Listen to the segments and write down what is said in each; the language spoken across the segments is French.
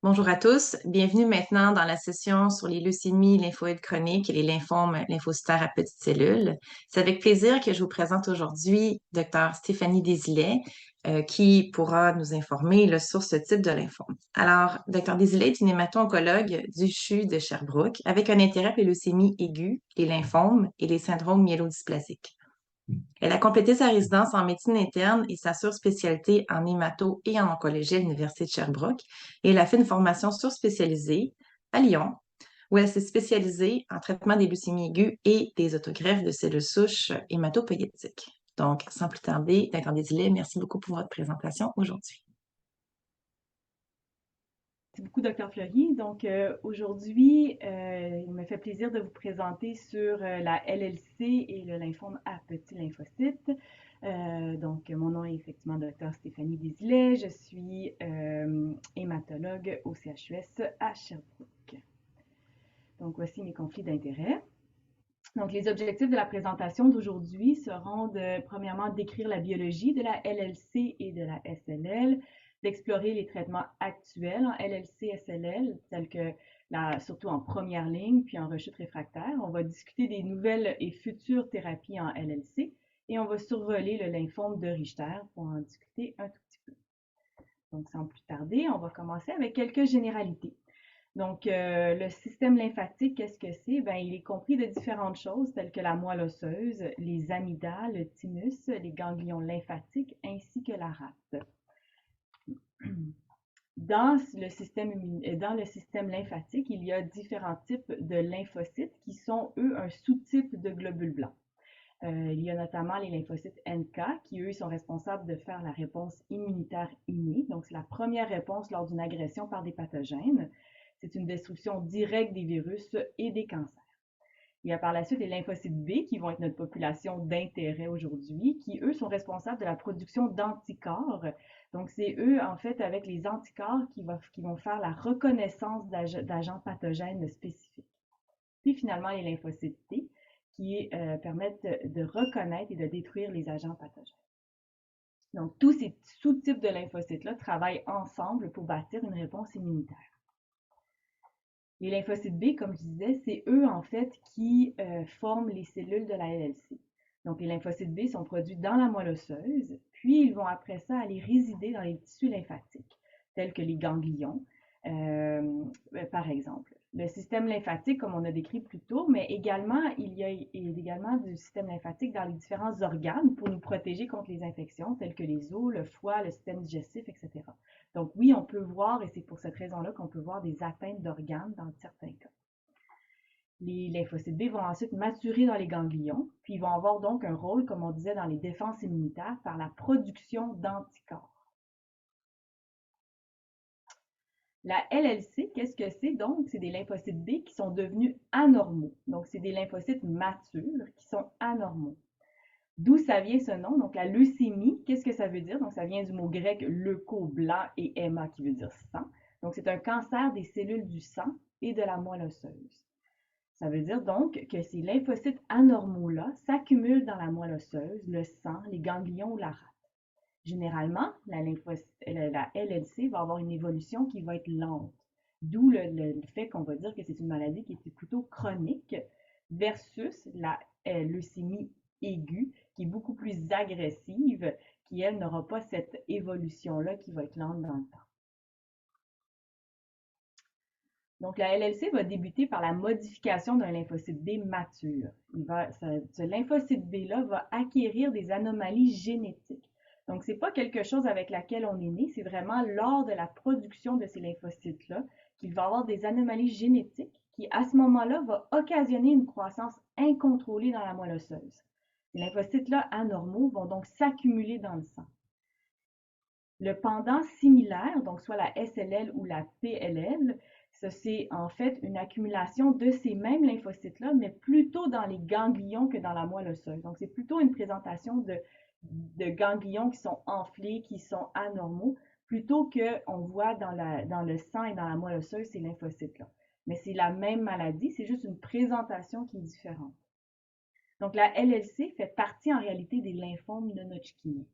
Bonjour à tous, bienvenue maintenant dans la session sur les leucémies lymphoïdes chroniques et les lymphomes lymphocytaires à petites cellules. C'est avec plaisir que je vous présente aujourd'hui Dr Stéphanie Désilet, qui pourra nous informer là, sur ce type de lymphome. Alors, Dr Désilet est une hémato-oncologue du CHU de Sherbrooke avec un intérêt pour les leucémies aiguës, les lymphomes et les syndromes myélodysplasiques. Elle a complété sa résidence en médecine interne et sa surspécialité en hémato et en oncologie à l'Université de Sherbrooke. Et elle a fait une formation surspécialisée à Lyon, où elle s'est spécialisée en traitement des leucémies aiguës et des autogreffes de cellules souches hématopoïétiques. Donc, sans plus tarder, Dr. Désilet, merci beaucoup pour votre présentation aujourd'hui. Merci beaucoup, Dr. Fleury. Donc, aujourd'hui, il me fait plaisir de vous présenter sur la LLC et le lymphome à petits lymphocytes. Donc, mon nom est effectivement Dr. Stéphanie Désilet. Je suis hématologue au CHUS à Sherbrooke. Donc, voici mes conflits d'intérêts. Donc, les objectifs de la présentation d'aujourd'hui seront de, premièrement, décrire la biologie de la LLC et de la SLL, d'explorer les traitements actuels en LLC-SLL, tels que surtout en première ligne, puis en rechute réfractaire. On va discuter des nouvelles et futures thérapies en LLC et on va survoler le lymphome de Richter pour en discuter un tout petit peu. Donc, sans plus tarder, on va commencer avec quelques généralités. Donc, le système lymphatique, qu'est-ce que c'est? Ben, il est compris de différentes choses telles que la moelle osseuse, les amygdales, le thymus, les ganglions lymphatiques ainsi que la rate. Dans le système lymphatique, il y a différents types de lymphocytes qui sont, eux, un sous-type de globules blancs. Il y a notamment les lymphocytes NK qui, eux, sont responsables de faire la réponse immunitaire innée. Donc, c'est la première réponse lors d'une agression par des pathogènes. C'est une destruction directe des virus et des cancers. Il y a par la suite les lymphocytes B qui vont être notre population d'intérêt aujourd'hui, qui eux sont responsables de la production d'anticorps. Donc c'est eux en fait avec les anticorps qui vont faire la reconnaissance d'agents pathogènes spécifiques. Puis finalement les lymphocytes T qui permettent de reconnaître et de détruire les agents pathogènes. Donc tous ces sous-types de lymphocytes-là travaillent ensemble pour bâtir une réponse immunitaire. Les lymphocytes B, comme je disais, c'est eux en fait qui forment les cellules de la LLC. Donc les lymphocytes B sont produits dans la moelle osseuse, puis ils vont après ça aller résider dans les tissus lymphatiques, tels que les ganglions, par exemple. Le système lymphatique, comme on a décrit plus tôt, mais également, il y a également du système lymphatique dans les différents organes pour nous protéger contre les infections, telles que les os, le foie, le système digestif, etc. Donc oui, on peut voir, et c'est pour cette raison-là qu'on peut voir des atteintes d'organes dans certains cas. Les lymphocytes B vont ensuite maturer dans les ganglions, puis ils vont avoir donc un rôle, comme on disait, dans les défenses immunitaires par la production d'anticorps. La LLC, qu'est-ce que c'est donc? C'est des lymphocytes B qui sont devenus anormaux. Donc, c'est des lymphocytes matures qui sont anormaux. D'où ça vient ce nom? Donc, la leucémie, qu'est-ce que ça veut dire? Donc, ça vient du mot grec leuco, blanc, et héma, qui veut dire sang. Donc, c'est un cancer des cellules du sang et de la moelle osseuse. Ça veut dire donc que ces lymphocytes anormaux-là s'accumulent dans la moelle osseuse, le sang, les ganglions ou la rate. Généralement, la LLC va avoir une évolution qui va être lente, d'où le fait qu'on va dire que c'est une maladie qui est plutôt chronique versus la leucémie aiguë qui est beaucoup plus agressive, qui elle n'aura pas cette évolution-là qui va être lente dans le temps. Donc, la LLC va débuter par la modification d'un lymphocyte B mature. Ce lymphocyte B-là va acquérir des anomalies génétiques. Donc, ce n'est pas quelque chose avec laquelle on est né, c'est vraiment lors de la production de ces lymphocytes-là qu'il va avoir des anomalies génétiques qui, à ce moment-là, va occasionner une croissance incontrôlée dans la moelle osseuse. Ces lymphocytes-là anormaux vont donc s'accumuler dans le sang. Le pendant similaire, donc soit la SLL ou la PLL, ça, c'est en fait une accumulation de ces mêmes lymphocytes-là, mais plutôt dans les ganglions que dans la moelle osseuse. Donc, c'est plutôt une présentation de ganglions qui sont enflés, qui sont anormaux, plutôt qu'on voit dans le sang et dans la moelle osseuse ces lymphocytes-là. Mais c'est la même maladie, c'est juste une présentation qui est différente. Donc, la LLC fait partie en réalité des lymphomes non-Hodgkinien.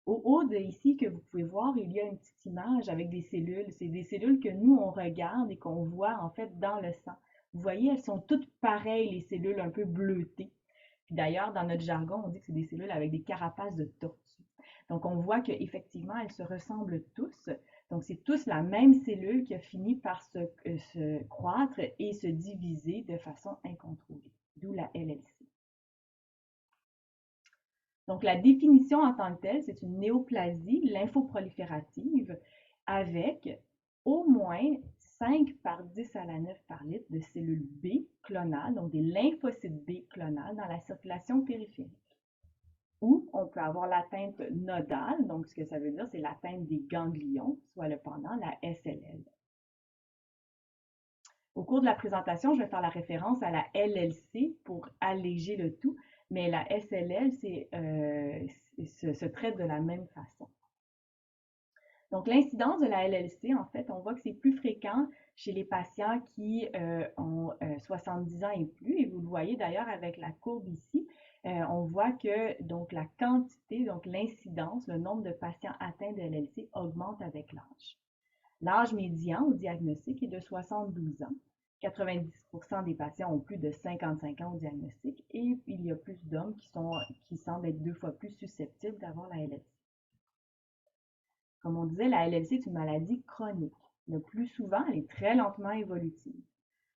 Au haut de ici que vous pouvez voir, il y a une petite image avec des cellules. C'est des cellules que nous, on regarde et qu'on voit en fait dans le sang. Vous voyez, elles sont toutes pareilles, les cellules un peu bleutées. Puis d'ailleurs, dans notre jargon, on dit que c'est des cellules avec des carapaces de tortue. Donc on voit qu'effectivement, elles se ressemblent tous. Donc c'est tous la même cellule qui a fini par se croître et se diviser de façon incontrôlée, d'où la LLC. Donc, la définition en tant que telle, c'est une néoplasie lymphoproliférative avec au moins 5 par 10 à la 9 par litre de cellules B clonales, donc des lymphocytes B clonales dans la circulation périphérique. Ou on peut avoir l'atteinte nodale, donc ce que ça veut dire, c'est l'atteinte des ganglions, soit le pendant, la SLL. Au cours de la présentation, je vais faire la référence à la LLC pour alléger le tout, mais la SLL se traite de la même façon. Donc, l'incidence de la LLC, en fait, on voit que c'est plus fréquent chez les patients qui ont 70 ans et plus. Et vous le voyez d'ailleurs avec la courbe ici, on voit que donc la quantité, donc l'incidence, le nombre de patients atteints de LLC augmente avec l'âge. L'âge médian au diagnostic est de 72 ans. 90% des patients ont plus de 55 ans au diagnostic et il y a plus d'hommes qui semblent être 2 fois plus susceptibles d'avoir la LLC. Comme on disait, la LLC est une maladie chronique. Le plus souvent, elle est très lentement évolutive.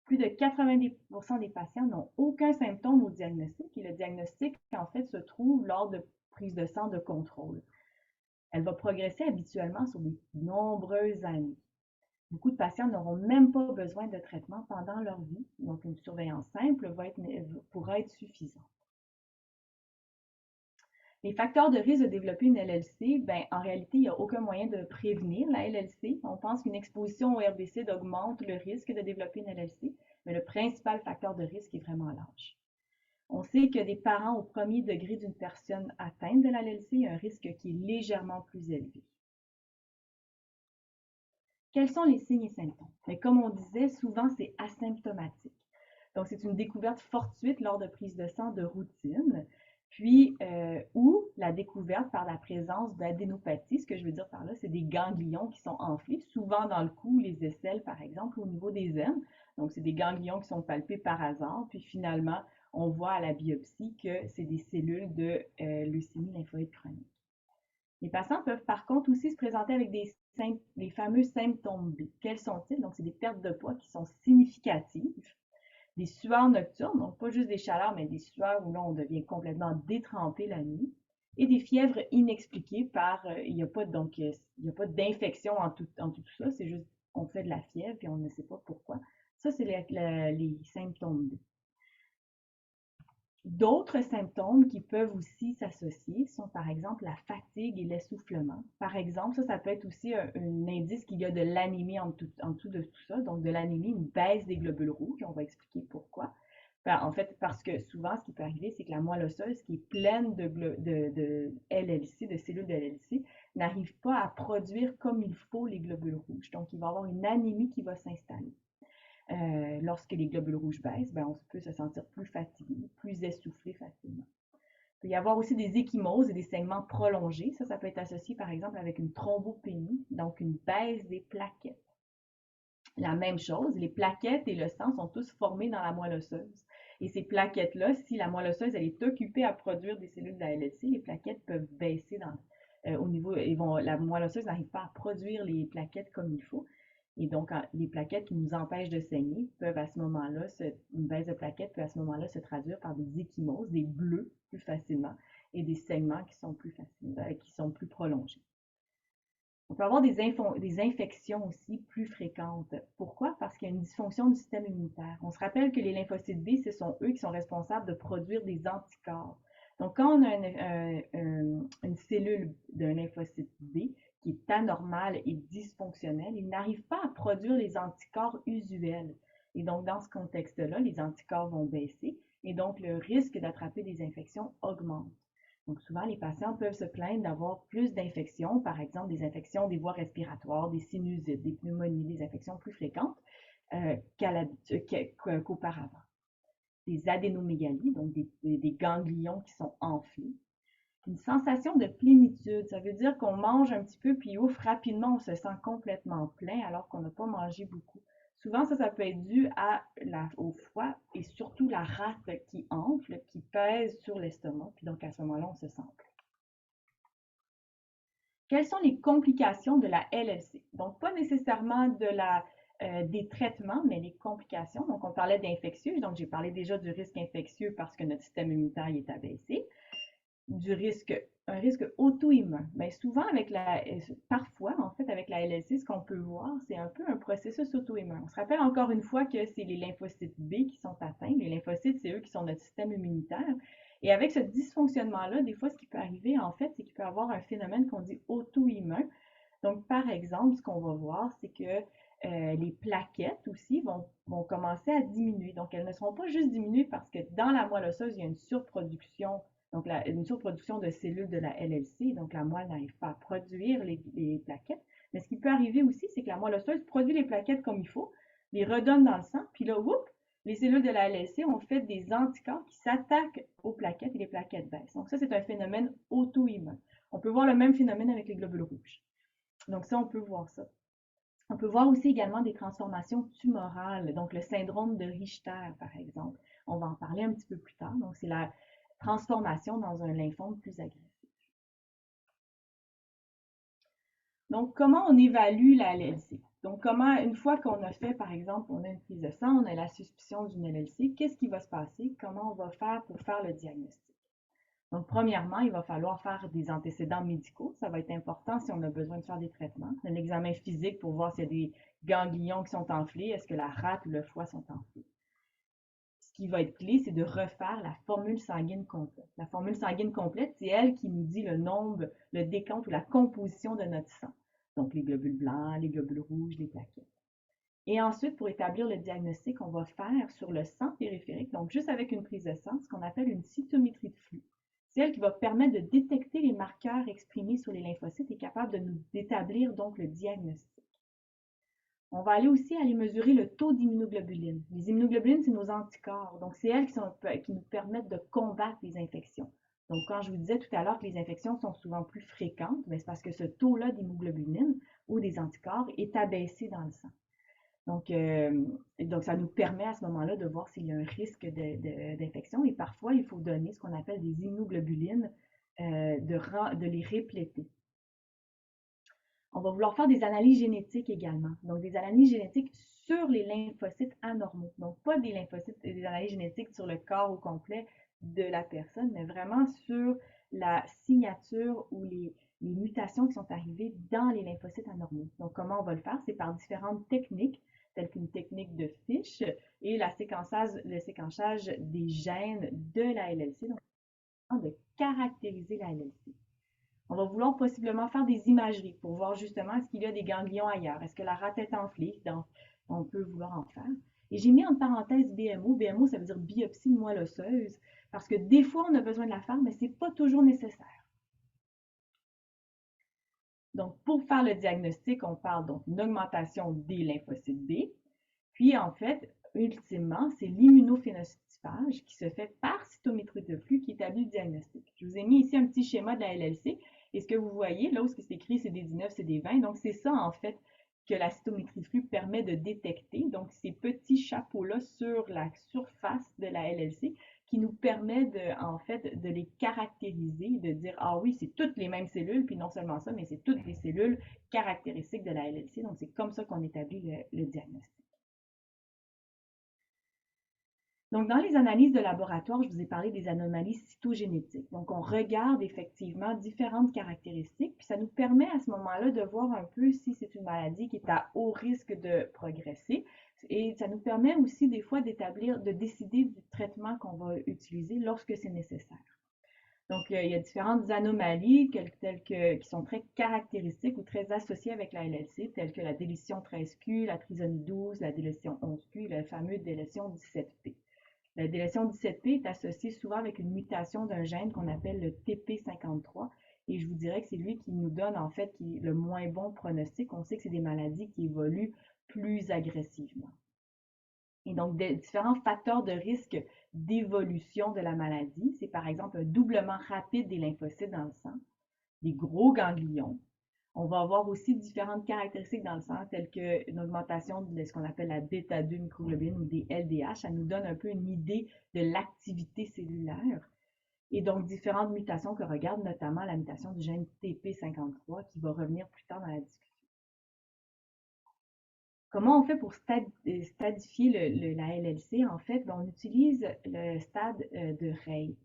Plus de 90% des patients n'ont aucun symptôme au diagnostic et le diagnostic, en fait, se trouve lors de prises de sang de contrôle. Elle va progresser habituellement sur de nombreuses années. Beaucoup de patients n'auront même pas besoin de traitement pendant leur vie, donc une surveillance simple pourra être suffisante. Les facteurs de risque de développer une LLC, ben, en réalité, il n'y a aucun moyen de prévenir la LLC. On pense qu'une exposition au herbicide augmente le risque de développer une LLC, mais le principal facteur de risque est vraiment l'âge. On sait que des parents au premier degré d'une personne atteinte de la LLC ont un risque qui est légèrement plus élevé. Quels sont les signes et symptômes? Mais comme on disait, souvent c'est asymptomatique. Donc, c'est une découverte fortuite lors de prises de sang de routine, puis ou la découverte par la présence d'adénopathie. Ce que je veux dire par là, c'est des ganglions qui sont enflés, souvent dans le cou, les aisselles, par exemple, au niveau des aines. Donc, c'est des ganglions qui sont palpés par hasard, puis finalement, on voit à la biopsie que c'est des cellules de leucémie lymphoïde chronique. Les patients peuvent par contre aussi se présenter avec les fameux symptômes B. Quels sont-ils? Donc, c'est des pertes de poids qui sont significatives, des sueurs nocturnes, donc pas juste des chaleurs, mais des sueurs où là, on devient complètement détrempé la nuit, et des fièvres inexpliquées par, il n'y a pas d'infection en tout ça, c'est juste, on fait de la fièvre et on ne sait pas pourquoi. Ça, c'est les symptômes B. D'autres symptômes qui peuvent aussi s'associer sont par exemple la fatigue et l'essoufflement. Par exemple, ça peut être aussi un indice qu'il y a de l'anémie en dessous de tout ça. Donc de l'anémie, une baisse des globules rouges. On va expliquer pourquoi. En fait, parce que souvent, ce qui peut arriver, c'est que la moelle osseuse qui est pleine de LLC, de cellules de LLC, n'arrive pas à produire comme il faut les globules rouges. Donc, il va y avoir une anémie qui va s'installer. Lorsque les globules rouges baissent, ben, on peut se sentir plus fatigué, plus essoufflé facilement. Il peut y avoir aussi des ecchymoses et des saignements prolongés. Ça peut être associé par exemple avec une thrombopénie, donc une baisse des plaquettes. La même chose, les plaquettes et le sang sont tous formés dans la moelle osseuse. Et ces plaquettes-là, si la moelle osseuse elle est occupée à produire des cellules de la LLC, les plaquettes peuvent baisser au niveau, la moelle osseuse n'arrive pas à produire les plaquettes comme il faut. Et donc, les plaquettes qui nous empêchent de saigner peuvent à ce moment-là, une baisse de plaquettes peut à ce moment-là se traduire par des ecchymoses, des bleus plus facilement et des saignements qui sont plus prolongés. On peut avoir des infections aussi plus fréquentes. Pourquoi? Parce qu'il y a une dysfonction du système immunitaire. On se rappelle que les lymphocytes B, ce sont eux qui sont responsables de produire des anticorps. Donc, quand on a une cellule d'un lymphocyte B qui est anormale et dysfonctionnelle, il n'arrive pas à produire les anticorps usuels. Et donc, dans ce contexte-là, les anticorps vont baisser et donc le risque d'attraper des infections augmente. Donc, souvent, les patients peuvent se plaindre d'avoir plus d'infections, par exemple des infections des voies respiratoires, des sinusites, des pneumonies, des infections plus fréquentes qu'auparavant. Des adénomégalies, donc des ganglions qui sont enflés. Une sensation de plénitude, ça veut dire qu'on mange un petit peu, puis ouf, rapidement, on se sent complètement plein alors qu'on n'a pas mangé beaucoup. Souvent, ça peut être dû au foie et surtout la rate qui enfle, qui pèse sur l'estomac, puis donc à ce moment-là, on se sent plein. Quelles sont les complications de la LLC? Donc, pas nécessairement des traitements, mais les complications. Donc, on parlait d'infectieux, donc j'ai parlé déjà du risque infectieux parce que notre système immunitaire est abaissé. Un risque auto-immun. Mais souvent, parfois, en fait, avec la LLC, ce qu'on peut voir, c'est un peu un processus auto-immun. On se rappelle encore une fois que c'est les lymphocytes B qui sont atteints. Les lymphocytes, c'est eux qui sont notre système immunitaire. Et avec ce dysfonctionnement-là, des fois, ce qui peut arriver, en fait, c'est qu'il peut y avoir un phénomène qu'on dit auto-immun. Donc, par exemple, ce qu'on va voir, c'est que les plaquettes aussi vont commencer à diminuer. Donc, elles ne seront pas juste diminuées parce que dans la moelle osseuse, il y a une surproduction, donc une surproduction de cellules de la LLC. Donc, la moelle n'arrive pas à produire les plaquettes. Mais ce qui peut arriver aussi, c'est que la moelle osseuse produit les plaquettes comme il faut, les redonne dans le sang, puis là, whoop, les cellules de la LLC ont fait des anticorps qui s'attaquent aux plaquettes et les plaquettes baissent. Donc, ça, c'est un phénomène auto-immun. On peut voir le même phénomène avec les globules rouges. Donc, ça, on peut voir ça. On peut voir aussi également des transformations tumorales, donc le syndrome de Richter, par exemple. On va en parler un petit peu plus tard. Donc, c'est la transformation dans un lymphome plus agressif. Donc, comment on évalue la LLC? Donc, une fois qu'on a fait, par exemple, on a une prise de sang, on a la suspicion d'une LLC, qu'est-ce qui va se passer? Comment on va faire pour faire le diagnostic? Donc, premièrement, il va falloir faire des antécédents médicaux. Ça va être important si on a besoin de faire des traitements. Un examen physique pour voir s'il y a des ganglions qui sont enflés. Est-ce que la rate ou le foie sont enflés? Ce qui va être clé, c'est de refaire la formule sanguine complète. La formule sanguine complète, c'est elle qui nous dit le nombre, le décompte ou la composition de notre sang. Donc, les globules blancs, les globules rouges, les plaquettes. Et ensuite, pour établir le diagnostic, on va faire sur le sang périphérique, donc juste avec une prise de sang, ce qu'on appelle une cytométrie de flux. C'est elle qui va permettre de détecter les marqueurs exprimés sur les lymphocytes et capable de nous d'établir donc le diagnostic. On va aussi aller mesurer le taux d'immunoglobulines. Les immunoglobulines, c'est nos anticorps. Donc, c'est elles qui nous permettent de combattre les infections. Donc, quand je vous disais tout à l'heure que les infections sont souvent plus fréquentes, c'est parce que ce taux-là d'immunoglobulines ou des anticorps est abaissé dans le sang. Donc, ça nous permet à ce moment-là de voir s'il y a un risque d'infection. Et parfois, il faut donner ce qu'on appelle des immunoglobulines, de les répléter. On va vouloir faire des analyses génétiques également. Donc, des analyses génétiques sur les lymphocytes anormaux. Donc, pas des analyses génétiques sur le corps au complet de la personne, mais vraiment sur la signature ou les mutations qui sont arrivées dans les lymphocytes anormaux. Donc, comment on va le faire? C'est par différentes techniques, telles qu'une technique de fiche et le séquençage des gènes de la LLC, donc de caractériser la LLC. On va vouloir possiblement faire des imageries pour voir justement est-ce qu'il y a des ganglions ailleurs, est-ce que la rate est enflée, donc on peut vouloir en faire. Et j'ai mis en parenthèse BMO. BMO, ça veut dire biopsie de moelle osseuse, parce que des fois, on a besoin de la faire, mais ce n'est pas toujours nécessaire. Donc, pour faire le diagnostic, on parle donc d'une augmentation des lymphocytes B. Puis, en fait, ultimement, c'est l'immunophénotypage qui se fait par cytométrie de flux qui établit le diagnostic. Je vous ai mis ici un petit schéma de la LLC. Et ce que vous voyez, là où c'est écrit, c'est des 19, c'est des 20. Donc, c'est ça, en fait, que la cytométrie de flux permet de détecter. Donc, ces petits chapeaux-là sur la surface de la LLC qui nous permet en fait, de les caractériser, de dire, ah oui, c'est toutes les mêmes cellules, puis non seulement ça, mais c'est toutes les cellules caractéristiques de la LLC. Donc, c'est comme ça qu'on établit le diagnostic. Donc, dans les analyses de laboratoire, je vous ai parlé des anomalies cytogénétiques. Donc, on regarde effectivement différentes caractéristiques, puis ça nous permet à ce moment-là de voir un peu si c'est une maladie qui est à haut risque de progresser. Et ça nous permet aussi des fois de décider du traitement qu'on va utiliser lorsque c'est nécessaire. Donc, il y a différentes anomalies qui sont très caractéristiques ou très associées avec la LLC, telles que la délétion 13Q, la trisomie 12, la délétion 11Q, la fameuse délétion 17P. La délétion 17P est associée souvent avec une mutation d'un gène qu'on appelle le TP53. Et je vous dirais que c'est lui qui nous donne en fait le moins bon pronostic. On sait que c'est des maladies qui évoluent plus agressivement. Et donc, des différents facteurs de risque d'évolution de la maladie, c'est par exemple un doublement rapide des lymphocytes dans le sang, des gros ganglions. On va avoir aussi différentes caractéristiques dans le sang, telles qu'une augmentation de ce qu'on appelle la bêta-2 microglobuline ou des LDH. Ça nous donne un peu une idée de l'activité cellulaire. Et donc, différentes mutations que regarde notamment la mutation du gène TP53 qui va revenir plus tard dans la discussion. Comment on fait pour stadifier la LLC? En fait, on utilise le stade de Rey.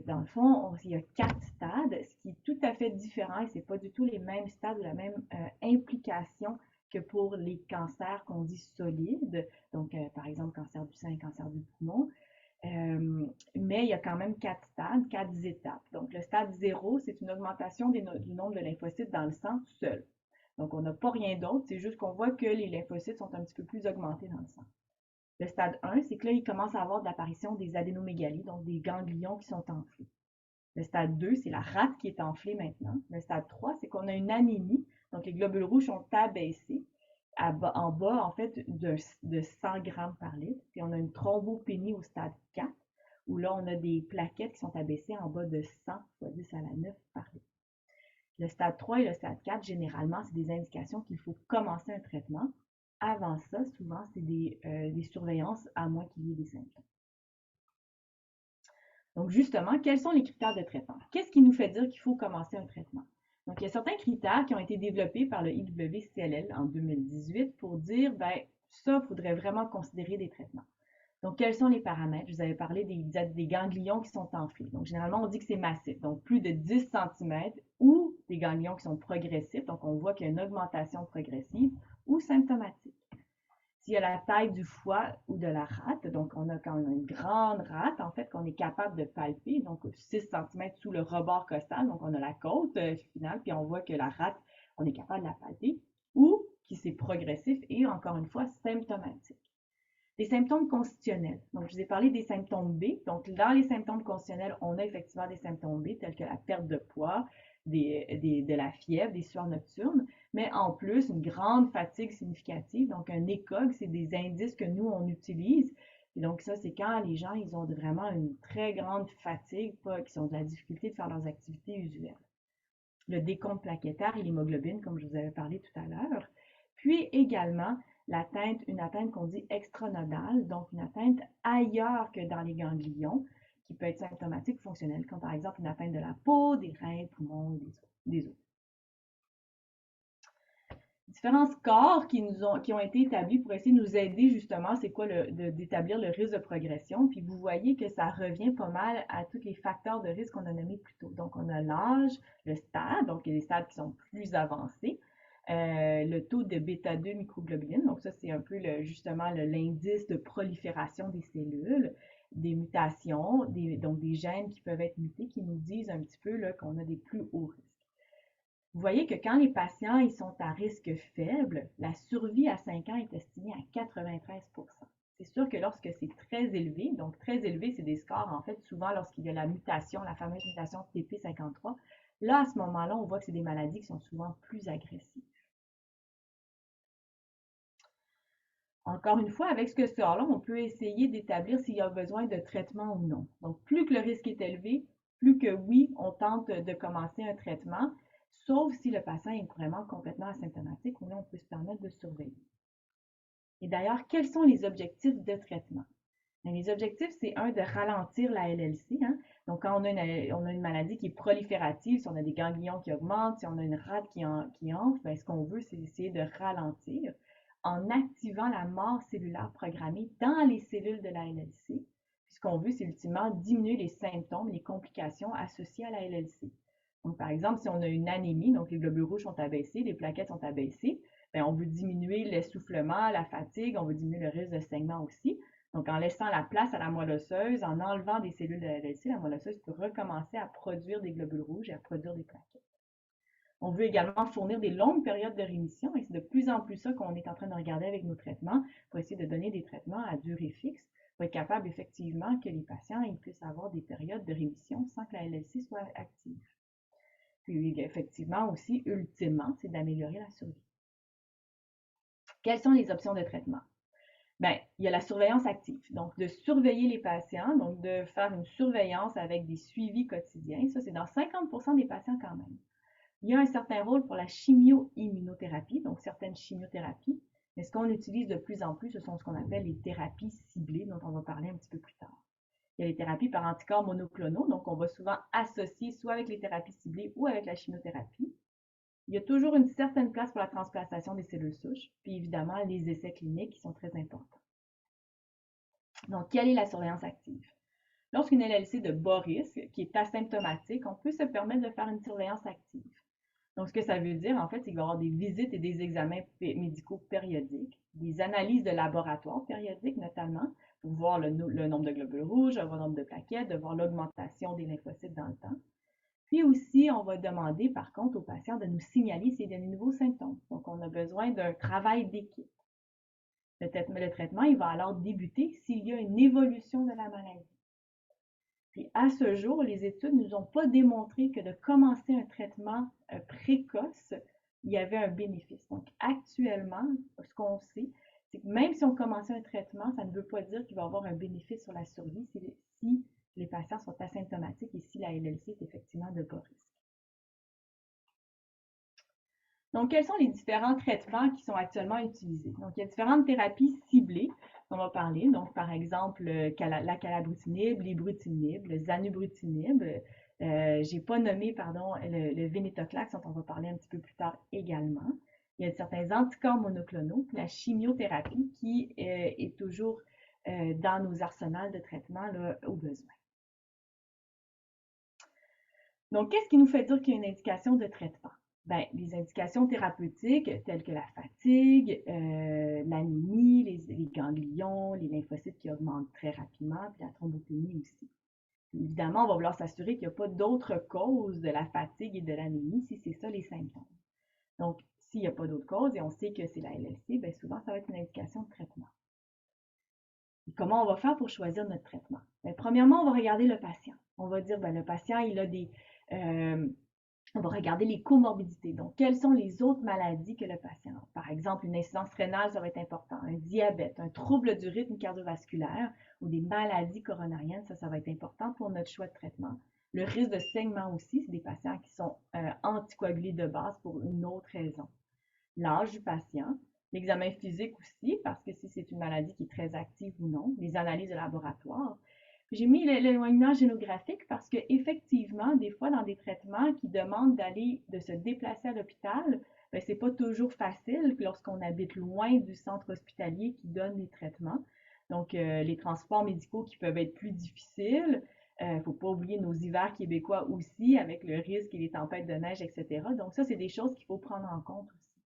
Dans le fond, il y a 4 stades, ce qui est tout à fait différent et ce n'est pas du tout les mêmes stades ou la même implication que pour les cancers qu'on dit solides, donc par exemple cancer du sein et cancer du poumon. Mais il y a quand même 4 stades, 4 étapes. Donc le stade 0, c'est une augmentation du nombre de lymphocytes dans le sang seul. Donc on n'a pas rien d'autre, c'est juste qu'on voit que les lymphocytes sont un petit peu plus augmentés dans le sang. Le stade 1, c'est que là, il commence à avoir de l'apparition des adénomégalies, donc des ganglions qui sont enflés. Le stade 2, c'est la rate qui est enflée maintenant. Le stade 3, c'est qu'on a une anémie, donc les globules rouges sont abaissés en bas, en fait, de 100 grammes par litre. Puis on a une thrombopénie au stade 4, où là, on a des plaquettes qui sont abaissées en bas de 100 fois 10 à la 9 par litre. Le stade 3 et le stade 4, généralement, c'est des indications qu'il faut commencer un traitement. Avant ça, souvent, c'est des surveillances à moins qu'il y ait des symptômes. Donc, justement, quels sont les critères de traitement? Qu'est-ce qui nous fait dire qu'il faut commencer un traitement? Donc, il y a certains critères qui ont été développés par le IWCLL en 2018 pour dire, ben, ça, il faudrait vraiment considérer des traitements. Donc, quels sont les paramètres? Je vous avais parlé des ganglions qui sont enflés. Donc, généralement, on dit que c'est massif, donc plus de 10 cm, ou des ganglions qui sont progressifs, donc on voit qu'il y a une augmentation progressive, ou symptomatique. S'il y a la taille du foie ou de la rate, donc on a quand même une grande rate, en fait, qu'on est capable de palper, donc 6 cm sous le rebord costal, donc on a la côte finale, puis on voit que la rate, on est capable de la palper, ou qui c'est progressif et encore une fois symptomatique. Des symptômes constitutionnels. Donc, je vous ai parlé des symptômes B. Donc, dans les symptômes constitutionnels, on a effectivement des symptômes B, tels que la perte de poids, de la fièvre, des sueurs nocturnes, mais en plus, une grande fatigue significative. Donc, un ECOG, c'est des indices que nous, on utilise. Et donc, ça, c'est quand les gens, ils ont vraiment une très grande fatigue, qui ont de la difficulté de faire leurs activités usuelles. Le décompte plaquettaire et l'hémoglobine, comme je vous avais parlé tout à l'heure. Puis également, une atteinte qu'on dit extranodale, donc une atteinte ailleurs que dans les ganglions, qui peut être symptomatique ou fonctionnelle, comme par exemple une atteinte de la peau, des reins, poumons, des os. Différents scores qui ont été établis pour essayer de nous aider justement, c'est quoi d'établir le risque de progression. Puis vous voyez que ça revient pas mal à tous les facteurs de risque qu'on a nommés plus tôt. Donc on a l'âge, le stade, donc il y a des stades qui sont plus avancés, le taux de bêta-2 microglobuline, donc ça c'est un peu justement l'indice de prolifération des cellules, des mutations, donc des gènes qui peuvent être mutés qui nous disent un petit peu qu'on a des plus hauts risques. Vous voyez que quand les patients ils sont à risque faible, la survie à 5 ans est estimée à 93 %. C'est sûr que lorsque c'est très élevé, donc très élevé, c'est des scores, en fait, souvent lorsqu'il y a la mutation, la fameuse mutation TP53, là, à ce moment-là, on voit que c'est des maladies qui sont souvent plus agressives. Encore une fois, avec ce score-là, on peut essayer d'établir s'il y a besoin de traitement ou non. Donc, plus que le risque est élevé, plus que oui, on tente de commencer un traitement, sauf si le patient est vraiment complètement asymptomatique ou là, on peut se permettre de surveiller. Et d'ailleurs, quels sont les objectifs de traitement? Bien, les objectifs, c'est de ralentir la LLC. Hein? Donc, quand on a une maladie qui est proliférative, si on a des ganglions qui augmentent, si on a une rate qui enfle, bien, ce qu'on veut, c'est essayer de ralentir en activant la mort cellulaire programmée dans les cellules de la LLC. Puis ce qu'on veut, c'est ultimement diminuer les symptômes, les complications associées à la LLC. Donc, par exemple, si on a une anémie, donc les globules rouges sont abaissés, les plaquettes sont abaissées, bien, on veut diminuer l'essoufflement, la fatigue, on veut diminuer le risque de saignement aussi. Donc, en laissant la place à la moelle osseuse, en enlevant des cellules de la LLC, la moelle osseuse peut recommencer à produire des globules rouges et à produire des plaquettes. On veut également fournir des longues périodes de rémission et c'est de plus en plus ça qu'on est en train de regarder avec nos traitements pour essayer de donner des traitements à durée fixe pour être capable effectivement que les patients ils puissent avoir des périodes de rémission sans que la LLC soit active. Puis effectivement aussi, ultimement, c'est d'améliorer la survie. Quelles sont les options de traitement? Ben, il y a la surveillance active. Donc, de surveiller les patients, donc de faire une surveillance avec des suivis quotidiens. Ça, c'est dans 50% des patients quand même. Il y a un certain rôle pour la chimio-immunothérapie, donc certaines chimiothérapies. Mais ce qu'on utilise de plus en plus, ce sont ce qu'on appelle les thérapies ciblées, dont on va parler un petit peu plus tard. Il y a les thérapies par anticorps monoclonaux, donc on va souvent associer soit avec les thérapies ciblées ou avec la chimiothérapie. Il y a toujours une certaine place pour la transplantation des cellules souches, puis évidemment les essais cliniques qui sont très importants. Donc, quelle est la surveillance active? Lorsqu'une LLC de bas risque, qui est asymptomatique, on peut se permettre de faire une surveillance active. Donc, ce que ça veut dire, en fait, c'est qu'il va y avoir des visites et des examens médicaux périodiques, des analyses de laboratoire périodiques notamment, pour voir le nombre de globules rouges, le nombre de plaquettes, de voir l'augmentation des lymphocytes dans le temps. Puis aussi, on va demander par contre aux patients de nous signaler s'il y a des nouveaux symptômes. Donc, on a besoin d'un travail d'équipe. Le traitement, il va alors débuter s'il y a une évolution de la maladie. Puis à ce jour, les études ne nous ont pas démontré que de commencer un traitement précoce, il y avait un bénéfice. Donc actuellement, ce qu'on sait, c'est que même si on commençait un traitement, ça ne veut pas dire qu'il va y avoir un bénéfice sur la survie si les patients sont asymptomatiques et si la LLC est effectivement de bas risque. Donc, quels sont les différents traitements qui sont actuellement utilisés? Donc, il y a différentes thérapies ciblées qu'on va parler. Donc, par exemple, la calabrutinib, l'ibrutinib, le zanubrutinib. J'ai pas nommé, pardon, le venetoclax, dont on va parler un petit peu plus tard également. Il y a certains anticorps monoclonaux, la chimiothérapie qui est toujours dans nos arsenals de traitement là, au besoin. Donc, qu'est-ce qui nous fait dire qu'il y a une indication de traitement? Ben, les indications thérapeutiques telles que la fatigue, l'anémie, les ganglions, les lymphocytes qui augmentent très rapidement, puis la thrombopénie aussi. Évidemment, on va vouloir s'assurer qu'il n'y a pas d'autres causes de la fatigue et de l'anémie si c'est ça les symptômes. Donc, s'il n'y a pas d'autres causes et on sait que c'est la LLC, bien souvent, ça va être une indication de traitement. Et comment on va faire pour choisir notre traitement? Bien, premièrement, on va regarder le patient. On va dire, ben, le patient, il a des... on va regarder les comorbidités. Donc, quelles sont les autres maladies que le patient a? Par exemple, une incidence rénale, ça va être important. Un diabète, un trouble du rythme cardiovasculaire ou des maladies coronariennes, ça va être important pour notre choix de traitement. Le risque de saignement aussi, c'est des patients qui sont anticoagulés de base pour une autre raison. L'âge du patient, l'examen physique aussi, parce que si c'est une maladie qui est très active ou non, les analyses de laboratoire. J'ai mis l'éloignement géographique parce que effectivement, des fois, dans des traitements qui demandent de se déplacer à l'hôpital, ben, c'est pas toujours facile lorsqu'on habite loin du centre hospitalier qui donne les traitements. Donc, les transports médicaux qui peuvent être plus difficiles. Il ne faut pas oublier nos hivers québécois aussi, avec le risque et les tempêtes de neige, etc. Donc, ça, c'est des choses qu'il faut prendre en compte aussi.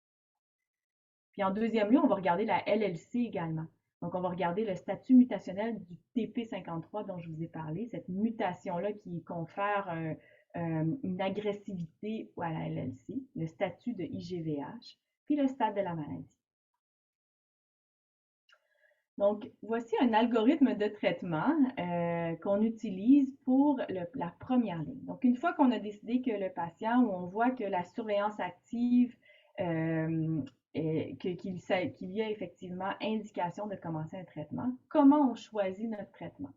Puis en deuxième lieu, on va regarder la LLC également. Donc, on va regarder le statut mutationnel du TP53 dont je vous ai parlé, cette mutation-là qui confère une agressivité à la LLC, le statut de IGVH, puis le stade de la maladie. Donc, voici un algorithme de traitement qu'on utilise pour la première ligne. Donc, une fois qu'on a décidé que le patient, ou on voit que la surveillance active qu'il y a effectivement indication de commencer un traitement, comment on choisit notre traitement?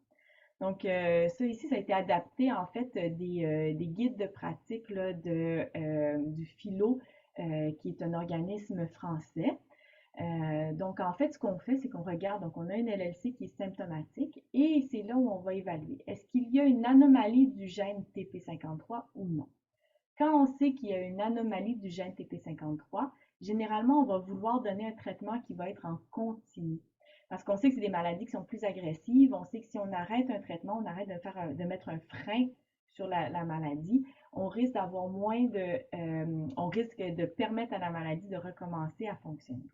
Donc, ça ici, ça a été adapté en fait des guides de pratique là, du Philo, qui est un organisme français. Donc, en fait, ce qu'on fait, c'est qu'on regarde, donc on a une LLC qui est symptomatique et c'est là où on va évaluer. Est-ce qu'il y a une anomalie du gène TP53 ou non? Quand on sait qu'il y a une anomalie du gène TP53, généralement, on va vouloir donner un traitement qui va être en continu. Parce qu'on sait que c'est des maladies qui sont plus agressives. On sait que si on arrête un traitement, on arrête de mettre un frein sur la maladie, on risque d'avoir on risque de permettre à la maladie de recommencer à fonctionner.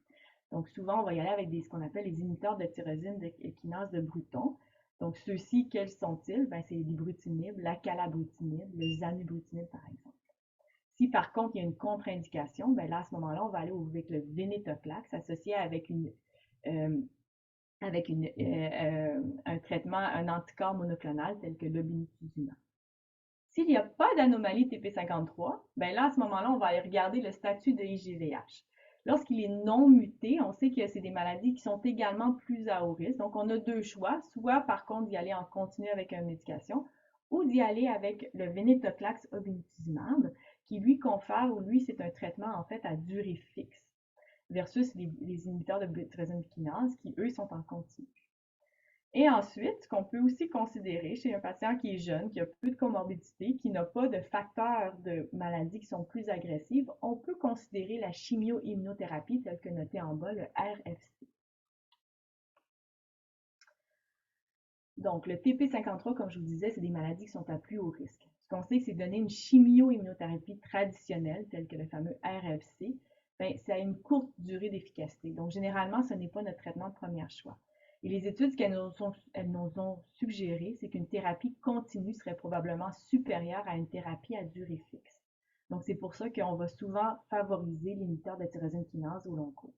Donc, souvent, on va y aller avec ce qu'on appelle les inhibiteurs de tyrosine de kinase de Bruton. Donc, ceux-ci, quels sont-ils? Ben, c'est l'ibrutinib, la calabrutinib, le zanubrutinib, par exemple. Si par contre il y a une contre-indication, ben là, à ce moment-là, on va aller avec le venetoclax associé avec un traitement, un anticorps monoclonal tel que l'obinutuzumab. S'il n'y a pas d'anomalie TP53, ben là, à ce moment-là, on va aller regarder le statut de IGVH. Lorsqu'il est non muté, on sait que c'est des maladies qui sont également plus à haut risque. Donc, on a deux choix, soit par contre d'y aller en continu avec une médication ou d'y aller avec le venetoclax obinutuzumab, qui lui confère, ou lui, c'est un traitement en fait à durée fixe, versus les inhibiteurs de tyrosine kinase qui, eux, sont en continu. Et ensuite, ce qu'on peut aussi considérer chez un patient qui est jeune, qui a peu de comorbidité, qui n'a pas de facteurs de maladies qui sont plus agressives, on peut considérer la chimio-immunothérapie telle que notée en bas, le RFC. Donc, le TP53, comme je vous disais, c'est des maladies qui sont à plus haut risque. Ce qu'on sait, c'est donner une chimio-immunothérapie traditionnelle, telle que le fameux RFC, ben, ça a une courte durée d'efficacité. Donc, généralement, ce n'est pas notre traitement de premier choix. Et les études, ce qu'elles nous ont suggéré, c'est qu'une thérapie continue serait probablement supérieure à une thérapie à durée fixe. Donc, c'est pour ça qu'on va souvent favoriser l'inhibiteur de tyrosine kinase au long cours.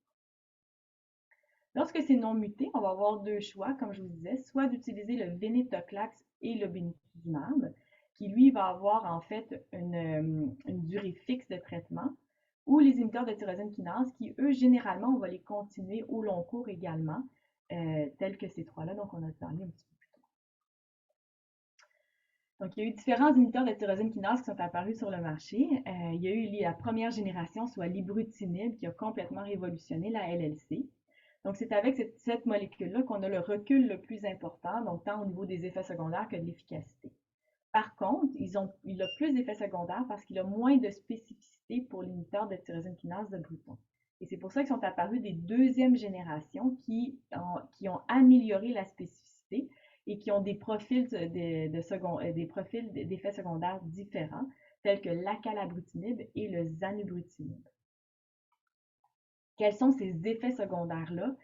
Lorsque c'est non muté, on va avoir deux choix, comme je vous disais, soit d'utiliser le venetoclax et le l'obinutuzumab, qui lui va avoir en fait une durée fixe de traitement, ou les inhibiteurs de tyrosine kinase, qui eux, généralement, on va les continuer au long cours également, tels que ces trois-là, donc on a parlé un petit peu plus tôt. Donc, il y a eu différents inhibiteurs de tyrosine kinase qui sont apparus sur le marché. Il y a eu la première génération, soit l'ibrutinib, qui a complètement révolutionné la LLC. Donc, c'est avec cette molécule-là qu'on a le recul le plus important, donc tant au niveau des effets secondaires que de l'efficacité. Par contre, il a plus d'effets secondaires parce qu'il a moins de spécificité pour l'inhibiteur de tyrosine kinase de Bruton. Et c'est pour ça qu'ils sont apparus des deuxièmes générations qui ont amélioré la spécificité et qui ont des profils d'effets secondaires différents, tels que l'acalabrutinib et le zanubrutinib. Quels sont ces effets secondaires-là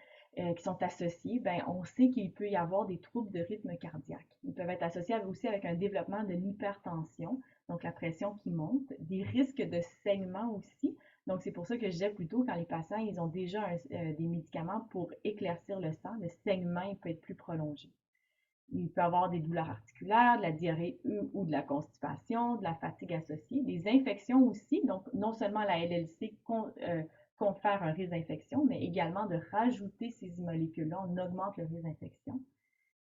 qui sont associés? Bien, on sait qu'il peut y avoir des troubles de rythme cardiaque. Ils peuvent être associés aussi avec un développement de l'hypertension, donc la pression qui monte, des risques de saignement aussi. Donc, c'est pour ça que je disais plus tôt, quand les patients ils ont déjà des médicaments pour éclaircir le sang, le saignement il peut être plus prolongé. Il peut y avoir des douleurs articulaires, de la diarrhée ou de la constipation, de la fatigue associée, des infections aussi. Donc, non seulement la LLC confère un risque d'infection, mais également de rajouter ces molécules-là, on augmente le risque d'infection.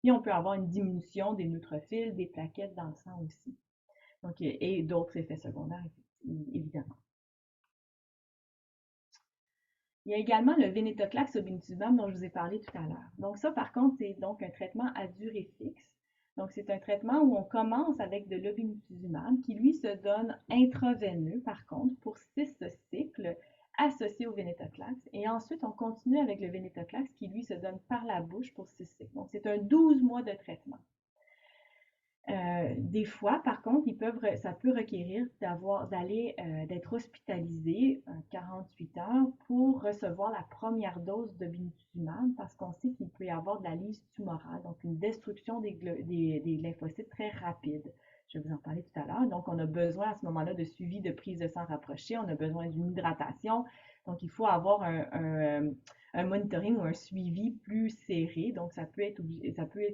Et on peut avoir une diminution des neutrophils, des plaquettes dans le sang aussi. Donc, et d'autres effets secondaires, évidemment. Il y a également le venetoclax obinutuzumab dont je vous ai parlé tout à l'heure. Donc ça, par contre, c'est donc un traitement à durée fixe. Donc c'est un traitement où on commence avec de l'obinutuzumab qui, lui, se donne intraveineux, par contre, pour 6 cycles associés au venetoclax. Et ensuite, on continue avec le venetoclax qui, lui, se donne par la bouche pour 6 cycles. Donc c'est un 12 mois de traitement. Des fois, par contre, ça peut requérir d'être hospitalisé 48 heures pour recevoir la première dose de binutuzumab parce qu'on sait qu'il peut y avoir de la lyse tumorale, donc une destruction des lymphocytes très rapide. Je vais vous en parler tout à l'heure. Donc, on a besoin à ce moment-là de suivi de prise de sang rapproché, on a besoin d'une hydratation. Donc, il faut avoir un monitoring ou un suivi plus serré. Donc, ça peut être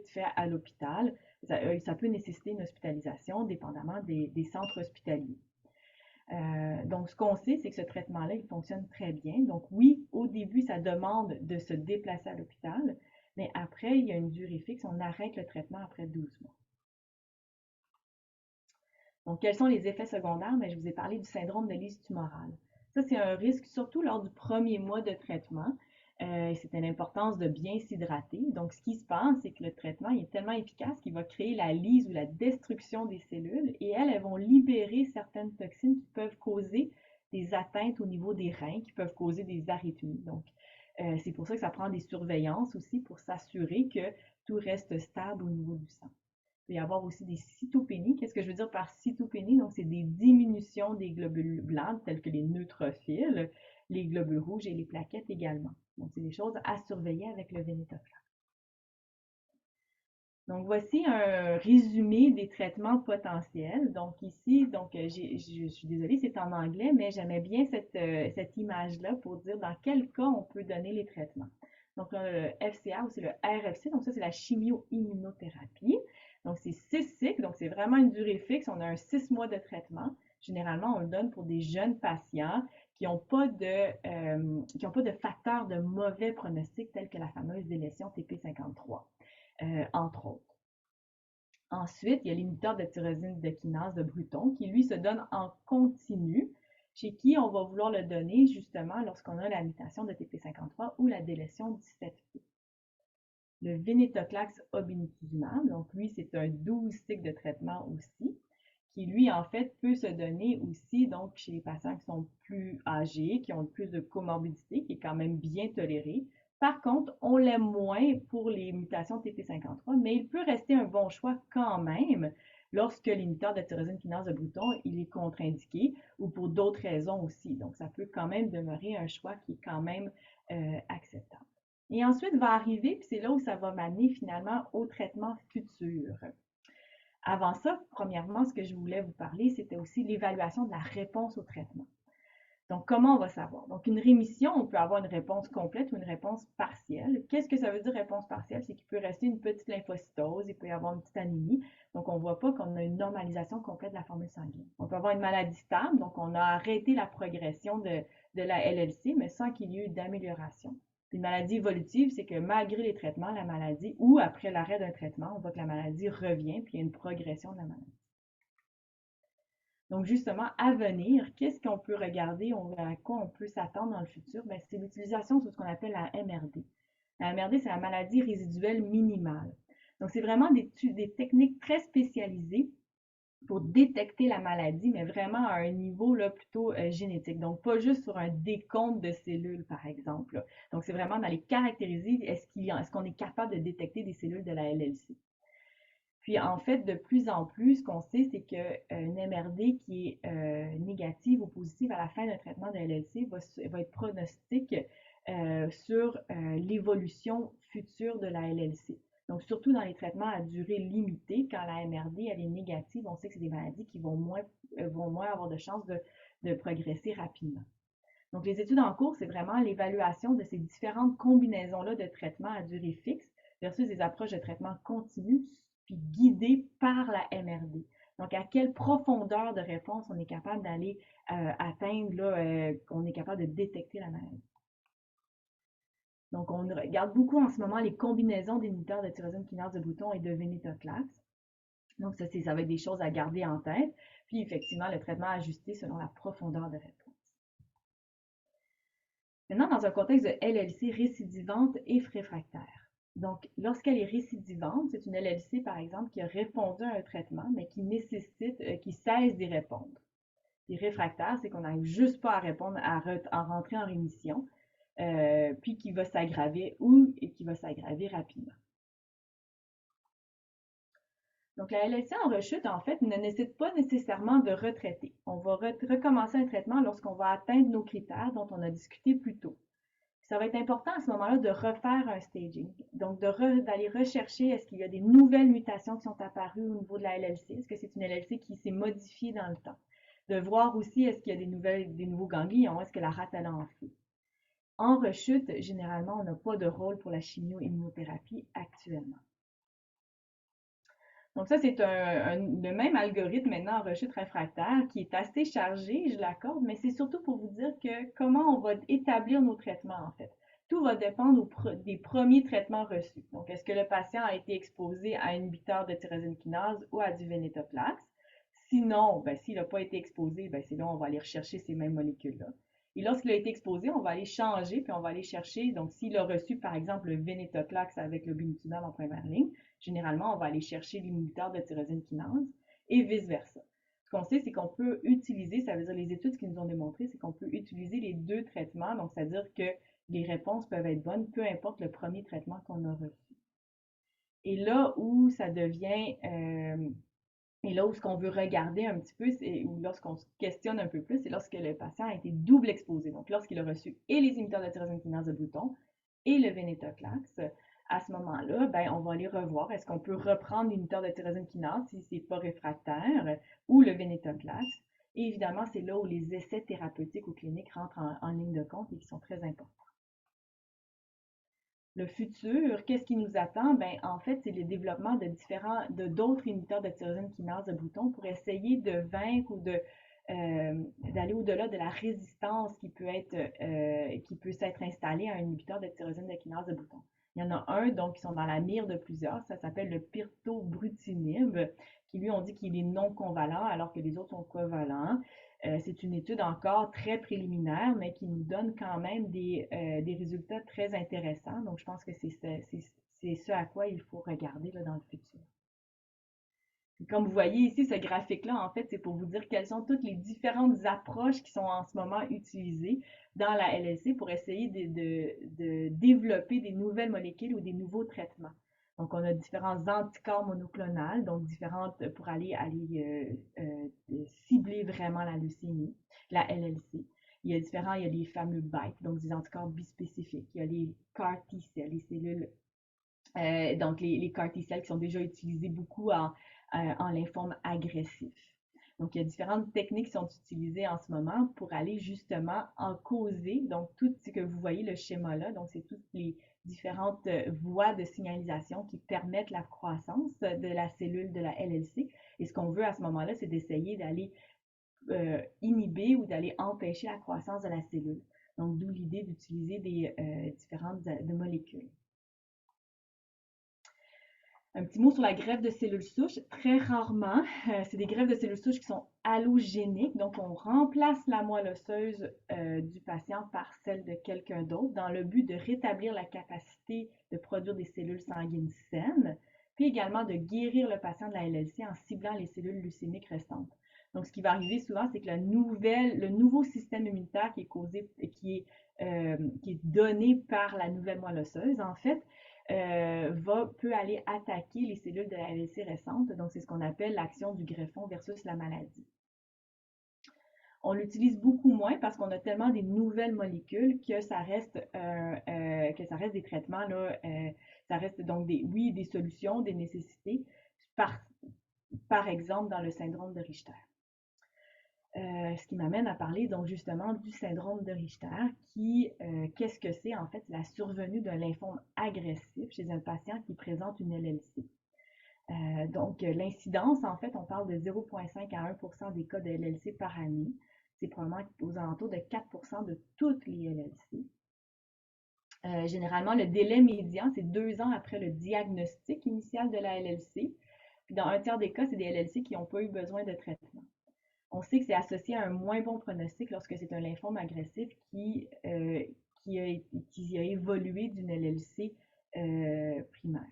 fait à l'hôpital. Ça peut nécessiter une hospitalisation, dépendamment des centres hospitaliers. Donc, ce qu'on sait, c'est que ce traitement-là, il fonctionne très bien. Donc, oui, au début, ça demande de se déplacer à l'hôpital, mais après, il y a une durée fixe. On arrête le traitement après 12 mois. Donc, quels sont les effets secondaires? Bien, je vous ai parlé du syndrome de lyse tumorale. Ça, c'est un risque surtout lors du premier mois de traitement. C'est l'importance de bien s'hydrater. Donc, ce qui se passe, c'est que le traitement est tellement efficace qu'il va créer la lyse ou la destruction des cellules et elles vont libérer certaines toxines qui peuvent causer des atteintes au niveau des reins, qui peuvent causer des arythmies. Donc, c'est pour ça que ça prend des surveillances aussi pour s'assurer que tout reste stable au niveau du sang. Il peut y avoir aussi des cytopénies. Qu'est-ce que je veux dire par cytopénie? Donc, c'est des diminutions des globules blancs, tels que les neutrophiles, les globules rouges et les plaquettes également. Donc, c'est des choses à surveiller avec le venetoclax. Donc, voici un résumé des traitements potentiels. Donc, ici, je suis désolée, c'est en anglais, mais j'aimais bien cette image-là pour dire dans quel cas on peut donner les traitements. Donc, le FCA ou c'est le RFC, donc ça, c'est la chimio-immunothérapie. Donc, c'est 6 cycles, donc c'est vraiment une durée fixe. On a un 6 mois de traitement. Généralement, on le donne pour des jeunes patients qui n'ont pas de facteurs de mauvais pronostic tels que la fameuse délétion TP53, entre autres. Ensuite, il y a l'inhibiteur de tyrosine de kinase de Bruton qui, lui, se donne en continu, chez qui on va vouloir le donner justement lorsqu'on a la mutation de TP53 ou la délétion 17p. Le venetoclax obinutuzumab, donc lui, c'est un 12 cycles de traitement aussi, qui lui, en fait, peut se donner aussi donc chez les patients qui sont plus âgés, qui ont plus de comorbidité, qui est quand même bien toléré. Par contre, on l'aime moins pour les mutations TP53, mais il peut rester un bon choix quand même lorsque l'inhibiteur de tyrosine kinase de Bruton, il est contre-indiqué ou pour d'autres raisons aussi. Donc, ça peut quand même demeurer un choix qui est quand même acceptable. Et ensuite va arriver, puis c'est là où ça va m'amener finalement au traitement futur. Avant ça, premièrement, ce que je voulais vous parler, c'était aussi l'évaluation de la réponse au traitement. Donc, comment on va savoir? Donc, une rémission, on peut avoir une réponse complète ou une réponse partielle. Qu'est-ce que ça veut dire réponse partielle? C'est qu'il peut rester une petite lymphocytose, il peut y avoir une petite anémie. Donc, on ne voit pas qu'on a une normalisation complète de la formule sanguine. On peut avoir une maladie stable, donc on a arrêté la progression de la LLC, mais sans qu'il y ait eu d'amélioration. Une maladie évolutive, c'est que malgré les traitements, la maladie, ou après l'arrêt d'un traitement, on voit que la maladie revient, puis il y a une progression de la maladie. Donc, justement, à venir, qu'est-ce qu'on peut regarder, à quoi on peut s'attendre dans le futur? Bien, c'est l'utilisation de ce qu'on appelle la MRD. La MRD, c'est la maladie résiduelle minimale. Donc, c'est vraiment des techniques très spécialisées pour détecter la maladie, mais vraiment à un niveau là, plutôt génétique. Donc, pas juste sur un décompte de cellules, par exemple. Là. Donc, c'est vraiment d'aller caractériser est-ce qu'on est capable de détecter des cellules de la LLC. Puis, en fait, de plus en plus, ce qu'on sait, c'est qu'une MRD qui est négative ou positive à la fin d'un traitement de LLC va être pronostique sur l'évolution future de la LLC. Donc, surtout dans les traitements à durée limitée, quand la MRD elle est négative, on sait que c'est des maladies qui vont moins avoir de chances de progresser rapidement. Donc, les études en cours, c'est vraiment l'évaluation de ces différentes combinaisons-là de traitements à durée fixe versus des approches de traitement continu, puis guidées par la MRD. Donc, à quelle profondeur de réponse on est capable d'aller atteindre, là, qu'on est capable de détecter la maladie. Donc, on regarde beaucoup en ce moment les combinaisons d'inhibiteurs de tyrosine kinase de Bruton et de venetoclax. Donc, ça va être des choses à garder en tête. Puis, effectivement, le traitement ajusté selon la profondeur de réponse. Maintenant, dans un contexte de LLC récidivante et réfractaire. Donc, lorsqu'elle est récidivante, c'est une LLC, par exemple, qui a répondu à un traitement, mais qui nécessite, qui cesse d'y répondre. Les réfractaires, c'est qu'on n'arrive juste pas à répondre, à rentrer en rémission, puis qui va s'aggraver ou qui va s'aggraver rapidement. Donc, la LLC en rechute, en fait, ne nécessite pas nécessairement de retraiter. On va recommencer un traitement lorsqu'on va atteindre nos critères dont on a discuté plus tôt. Ça va être important à ce moment-là de refaire un staging. Donc, d'aller rechercher est-ce qu'il y a des nouvelles mutations qui sont apparues au niveau de la LLC. Est-ce que c'est une LLC qui s'est modifiée dans le temps? De voir aussi est-ce qu'il y a des nouveaux ganglions, est-ce que la rate elle a enflé. En rechute, généralement, on n'a pas de rôle pour la chimio-immunothérapie actuellement. Donc ça, c'est le même algorithme maintenant en rechute réfractaire qui est assez chargé, je l'accorde, mais c'est surtout pour vous dire que comment on va établir nos traitements en fait. Tout va dépendre des premiers traitements reçus. Donc, est-ce que le patient a été exposé à un inhibiteur de tyrosine kinase ou à du venetoclax? Sinon, ben, s'il n'a pas été exposé, ben, c'est là on va aller rechercher ces mêmes molécules-là. Et lorsqu'il a été exposé, on va aller changer, puis on va aller chercher, donc s'il a reçu par exemple le venetoclax avec le l'obinutuzumab en première ligne, généralement on va aller chercher l'inhibiteur de tyrosine kinase et vice-versa. Ce qu'on sait, c'est qu'on peut utiliser, ça veut dire les études qui nous ont démontré, c'est qu'on peut utiliser les deux traitements, donc c'est-à-dire que les réponses peuvent être bonnes, peu importe le premier traitement qu'on a reçu. Et là où ça devient et là où ce qu'on veut regarder un petit peu, ou lorsqu'on se questionne un peu plus, c'est lorsque le patient a été double exposé. Donc, lorsqu'il a reçu et les inhibiteurs de tyrosine kinase de Bruton et le venetoclax, à ce moment-là, ben, on va aller revoir, est-ce qu'on peut reprendre l'inhibiteur de tyrosine kinase si ce n'est pas réfractaire ou le venetoclax. Et évidemment, c'est là où les essais thérapeutiques ou cliniques rentrent en ligne de compte et qui sont très importants. Le futur, qu'est-ce qui nous attend? Ben, en fait, c'est le développement d'autres inhibiteurs de tyrosine kinase de Bruton pour essayer de vaincre ou d'aller au-delà de la résistance qui peut s'être installée à un inhibiteur de tyrosine de kinase de bouton. Il y en a un, donc, qui sont dans la mire de plusieurs, ça s'appelle le pirtobrutinib, qui lui, on dit qu'il est non convalent, alors que les autres sont covalents. C'est une étude encore très préliminaire, mais qui nous donne quand même des résultats très intéressants. Donc, je pense que c'est ce à quoi il faut regarder là, dans le futur. Comme vous voyez ici, ce graphique-là, en fait, c'est pour vous dire quelles sont toutes les différentes approches qui sont en ce moment utilisées dans la LLC pour essayer de développer des nouvelles molécules ou des nouveaux traitements. Donc, on a différents anticorps monoclonales, donc différentes pour aller cibler vraiment la leucémie, la LLC. Il y a les fameux BiTE, donc des anticorps bispécifiques. Il y a les CAR T-cells, les cellules, donc les CAR T-cells qui sont déjà utilisés beaucoup en lymphome agressif. Donc, il y a différentes techniques qui sont utilisées en ce moment pour aller justement en causer. Donc, tout ce que vous voyez, le schéma-là, donc c'est toutes les différentes voies de signalisation qui permettent la croissance de la cellule de la LLC. Et ce qu'on veut à ce moment-là, c'est d'essayer d'aller inhiber ou d'aller empêcher la croissance de la cellule. Donc, d'où l'idée d'utiliser des différentes molécules. Un petit mot sur la greffe de cellules souches. Très rarement, c'est des greffes de cellules souches qui sont allogéniques. Donc, on remplace la moelle osseuse du patient par celle de quelqu'un d'autre dans le but de rétablir la capacité de produire des cellules sanguines saines, puis également de guérir le patient de la LLC en ciblant les cellules leucémiques restantes. Donc, ce qui va arriver souvent, c'est que le nouveau système immunitaire qui est donné par la nouvelle moelle osseuse, en fait, peut aller attaquer les cellules de la LLC récente. Donc, c'est ce qu'on appelle l'action du greffon versus la maladie. On l'utilise beaucoup moins parce qu'on a tellement des nouvelles molécules que ça reste des traitements, là, ça reste donc des solutions, des nécessités, par exemple dans le syndrome de Richter. Ce qui m'amène à parler donc justement du syndrome de Richter, qu'est-ce que c'est en fait? La survenue d'un lymphome agressif chez un patient qui présente une LLC. Donc l'incidence, en fait, on parle de 0,5 à 1% des cas de LLC par année. C'est probablement aux alentours de 4% de toutes les LLC. Généralement, le délai médian, c'est 2 ans après le diagnostic initial de la LLC. Puis dans un tiers des cas, c'est des LLC qui n'ont pas eu besoin de traitement. On sait que c'est associé à un moins bon pronostic lorsque c'est un lymphome agressif qui a évolué d'une LLC primaire.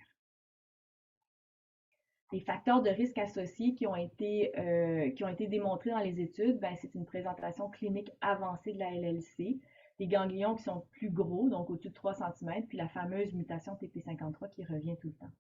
Les facteurs de risque associés qui ont été démontrés dans les études, ben, c'est une présentation clinique avancée de la LLC, des ganglions qui sont plus gros, donc au-dessus de 3 cm, puis la fameuse mutation TP53 qui revient tout le temps.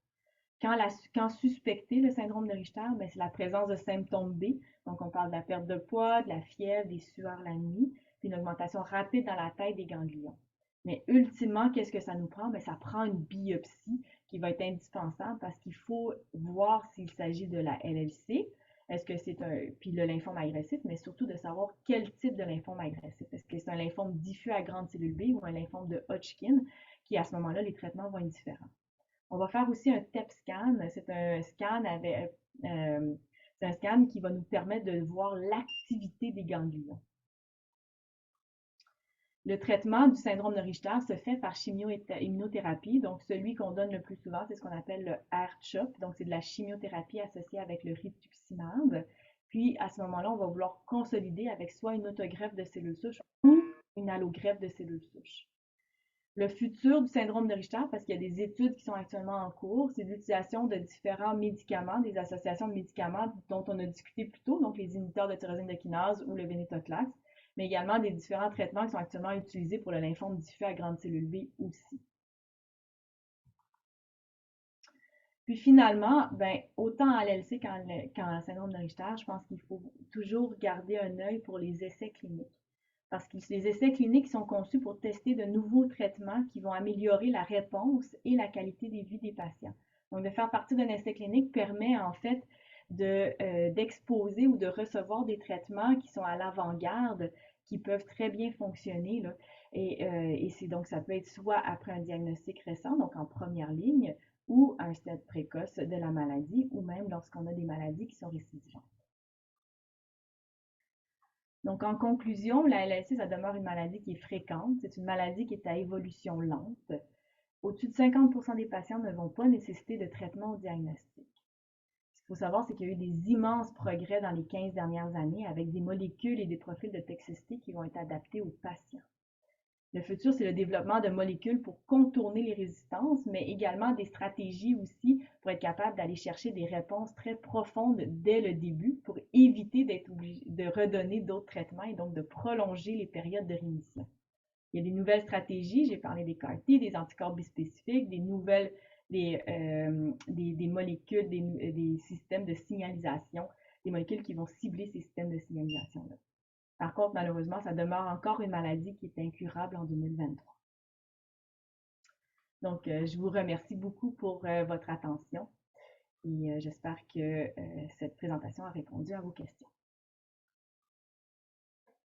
Quand suspecter le syndrome de Richter, ben, c'est la présence de symptômes B. Donc, on parle de la perte de poids, de la fièvre, des sueurs la nuit, puis une augmentation rapide dans la taille des ganglions. Mais ultimement, qu'est-ce que ça nous prend? Ben, ça prend une biopsie qui va être indispensable parce qu'il faut voir s'il s'agit de la LLC, est-ce que c'est puis le lymphome agressif, mais surtout de savoir quel type de lymphome agressif. Est-ce que c'est un lymphome diffus à grande cellule B ou un lymphome de Hodgkin, qui à ce moment-là, les traitements vont être différents. On va faire aussi un TEP scan. C'est un scan qui va nous permettre de voir l'activité des ganglions. Le traitement du syndrome de Richter se fait par chimio-immunothérapie. Donc, celui qu'on donne le plus souvent, c'est ce qu'on appelle le R-CHOP. Donc, c'est de la chimiothérapie associée avec le rituximab. Puis, à ce moment-là, on va vouloir consolider avec soit une autogreffe de cellules souches ou une allogreffe de cellules souches. Le futur du syndrome de Richter, parce qu'il y a des études qui sont actuellement en cours, c'est l'utilisation de différents médicaments, des associations de médicaments dont on a discuté plus tôt, donc les inhibiteurs de tyrosine de kinase ou le venetoclax, mais également des différents traitements qui sont actuellement utilisés pour le lymphome diffus à grande cellule B aussi. Puis finalement, ben, autant à l'LC qu'en syndrome de Richter, je pense qu'il faut toujours garder un œil pour les essais cliniques. Parce que les essais cliniques sont conçus pour tester de nouveaux traitements qui vont améliorer la réponse et la qualité de vie des patients. Donc, de faire partie d'un essai clinique permet en fait d'exposer ou de recevoir des traitements qui sont à l'avant-garde, qui peuvent très bien fonctionner, là. Et donc, ça peut être soit après un diagnostic récent, donc en première ligne, ou à un stade précoce de la maladie, ou même lorsqu'on a des maladies qui sont récidivantes. Donc, en conclusion, la ALSC, ça demeure une maladie qui est fréquente. C'est une maladie qui est à évolution lente. Au-dessus de 50% des patients ne vont pas nécessiter de traitement ou diagnostic. Ce qu'il faut savoir, c'est qu'il y a eu des immenses progrès dans les 15 dernières années avec des molécules et des profils de toxicité qui vont être adaptés aux patients. Le futur, c'est le développement de molécules pour contourner les résistances, mais également des stratégies aussi pour être capable d'aller chercher des réponses très profondes dès le début pour éviter d'être obligé de redonner d'autres traitements et donc de prolonger les périodes de rémission. Il y a des nouvelles stratégies, j'ai parlé des CAR-T, des anticorps bispécifiques, des nouvelles, des molécules, des systèmes de signalisation, des molécules qui vont cibler ces systèmes de signalisation-là. Par contre, malheureusement, ça demeure encore une maladie qui est incurable en 2023. Donc, je vous remercie beaucoup pour votre attention et j'espère que cette présentation a répondu à vos questions.